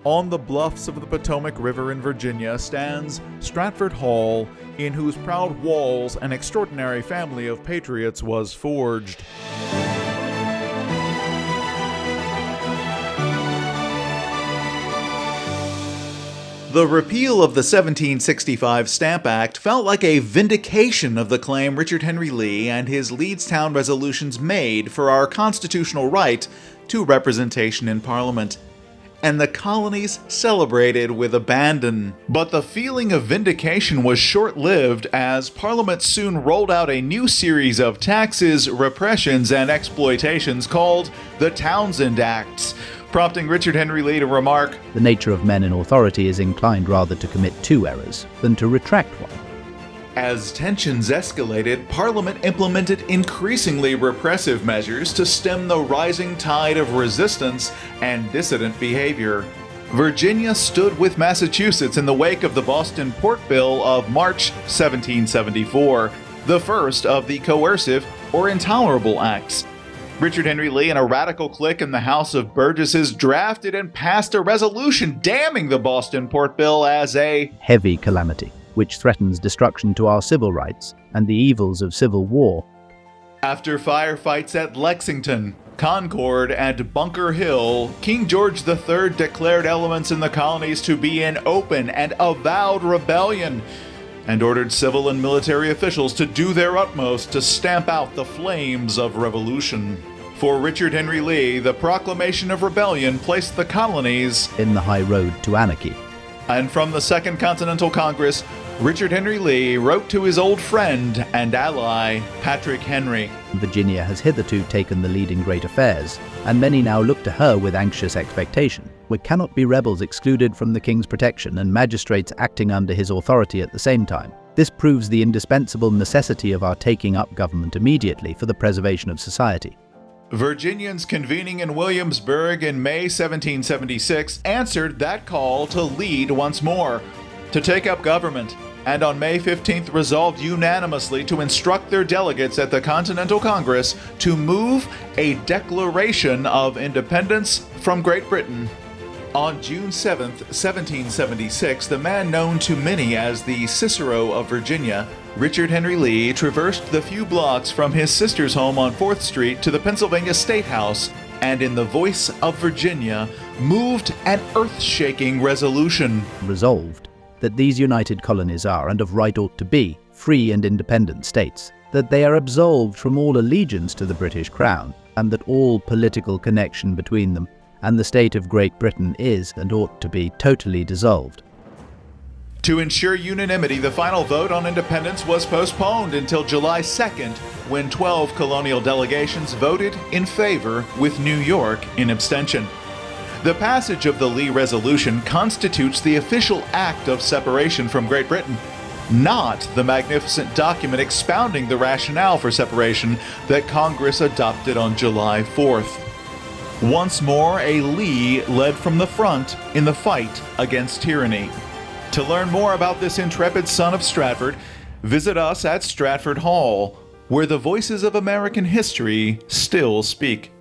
On the bluffs of the Potomac River in Virginia stands Stratford Hall, in whose proud walls an extraordinary family of patriots was forged. The repeal of the 1765 Stamp Act felt like a vindication of the claim Richard Henry Lee and his Leedstown resolutions made for our constitutional right to representation in Parliament, and the colonies celebrated with abandon. But the feeling of vindication was short-lived, as Parliament soon rolled out a new series of taxes, repressions, and exploitations called the Townshend Acts, prompting Richard Henry Lee to remark, "The nature of men in authority is inclined rather to commit two errors than to retract one." As tensions escalated, Parliament implemented increasingly repressive measures to stem the rising tide of resistance and dissident behavior. Virginia stood with Massachusetts in the wake of the Boston Port Bill of March 1774, the first of the coercive or intolerable acts. Richard Henry Lee and a radical clique in the House of Burgesses drafted and passed a resolution damning the Boston Port Bill as a heavy calamity, which threatens destruction to our civil rights and the evils of civil war. After firefights at Lexington, Concord, and Bunker Hill, King George III declared elements in the colonies to be in open and avowed rebellion, and ordered civil and military officials to do their utmost to stamp out the flames of revolution. For Richard Henry Lee, the proclamation of rebellion placed the colonies in the high road to anarchy. And from the Second Continental Congress, Richard Henry Lee wrote to his old friend and ally, Patrick Henry. Virginia has hitherto taken the lead in great affairs, and many now look to her with anxious expectation. We cannot be rebels excluded from the king's protection and magistrates acting under his authority at the same time. This proves the indispensable necessity of our taking up government immediately for the preservation of society. Virginians convening in Williamsburg in May 1776 answered that call to lead once more, to take up government, and on May 15th resolved unanimously to instruct their delegates at the Continental Congress to move a declaration of independence from Great Britain. On June 7th, 1776, the man known to many as the Cicero of Virginia, Richard Henry Lee, traversed the few blocks from his sister's home on 4th Street to the Pennsylvania State House, and in the voice of Virginia, moved an earth-shaking resolution. Resolved that these united colonies are, and of right ought to be, free and independent states, that they are absolved from all allegiance to the British Crown, and that all political connection between them and the state of Great Britain is, and ought to be, totally dissolved. To ensure unanimity, the final vote on independence was postponed until July 2nd, when 12 colonial delegations voted in favor, with New York in abstention. The passage of the Lee Resolution constitutes the official act of separation from Great Britain, not the magnificent document expounding the rationale for separation that Congress adopted on July 4th. Once more, a Lee led from the front in the fight against tyranny. To learn more about this intrepid son of Stratford, visit us at Stratford Hall, where the voices of American history still speak.